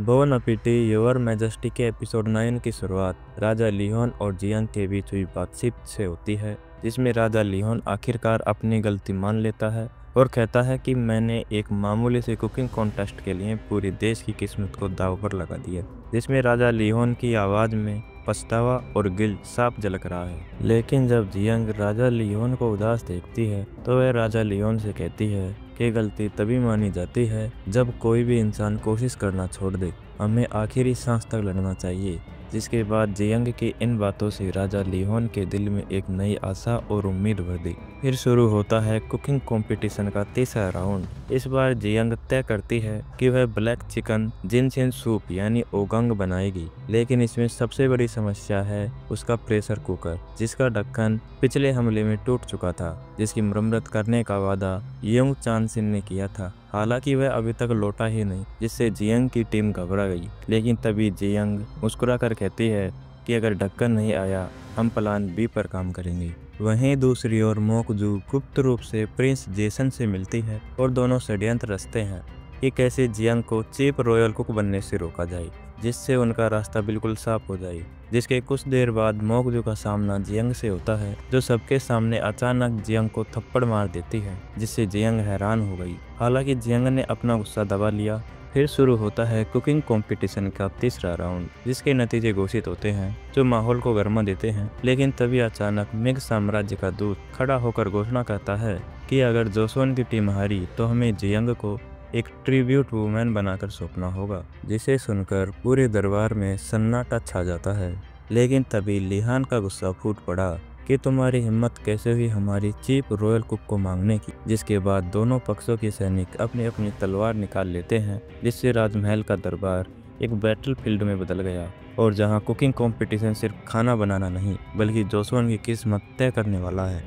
Bone अपीटी your majesty के episode 9 की शुरुआत राजा लियोन और जियांग के बीच हुई बातचीत से होती है, जिसमें राजा लियोन आखिरकार अपनी गलती मान लेता है और कहता है कि मैंने एक मामूली से कुकिंग कॉन्टेस्ट के लिए पूरे देश की किस्मत को दांव पर लगा दिया। जिसमें राजा लियोन की आवाज़ में पछतावा और गिल्ट साफ झलक रहा है। लेकिन जब जियांग राजा लियोन को उदास देखती है तो वह राजा लियोन से कहती है कि गलती तभी मानी जाती है जब कोई भी इंसान कोशिश करना छोड़ दे। हमें आखिरी सांस तक लड़ना चाहिए। जिसके बाद जियांग की इन बातों से राजा लियोन के दिल में एक नई आशा और उम्मीद भर दी। फिर शुरू होता है कुकिंग कंपटीशन का तीसरा राउंड। इस बार जियांग तय करती है कि वह ब्लैक चिकन जिनसेन सूप यानी ओगंग बनाएगी, लेकिन इसमें सबसे बड़ी समस्या है उसका प्रेशर कुकर, जिसका ढक्कन पिछले हमले में टूट चुका था, जिसकी मरम्मत करने का वादा योंग चानसिन ने किया था। हालांकि वह अभी तक लौटा ही नहीं, जिससे जियांग की टीम घबरा गई। लेकिन तभी जियांग मुस्कुराकर कहती है कि अगर ढक्कन नहीं आया हम प्लान बी पर काम करेंगे। वहीं दूसरी ओर मोकजू गुप्त रूप से प्रिंस जेसन से मिलती है और दोनों षड्यंत्र रचते हैं कि कैसे जियांग को चीफ रॉयल कुक बनने से रोका जाए, जिससे उनका रास्ता बिल्कुल साफ हो जाए। जिसके कुछ देर बाद मोकजू का सामना जियांग से होता है, जो सबके सामने अचानक जियांग को थप्पड़ मार देती है, जिससे जियांग हैरान हो गई। हालांकि जियांग ने अपना गुस्सा दबा लिया। फिर शुरू होता है कुकिंग कंपटीशन का तीसरा राउंड, जिसके नतीजे घोषित होते हैं जो माहौल को गर्मा देते हैं। लेकिन तभी अचानक मिंग साम्राज्य का दूत खड़ा होकर घोषणा करता है कि अगर जोसोन की टीम हारी तो हमें जियांग को एक ट्रिब्यूट वुमेन बनाकर सौंपना होगा। जिसे सुनकर पूरे दरबार में सन्नाटा छा जाता है। लेकिन तभी लिहान का गुस्सा फूट पड़ा कि तुम्हारी हिम्मत कैसे हुई हमारी चीफ रॉयल कुक को मांगने की। जिसके बाद दोनों पक्षों के सैनिक अपनी अपनी तलवार निकाल लेते हैं, जिससे राजमहल का दरबार एक बैटलफील्ड में बदल गया, और जहां कुकिंग कंपटीशन सिर्फ खाना बनाना नहीं बल्कि जोसोन की किस्मत तय करने वाला है।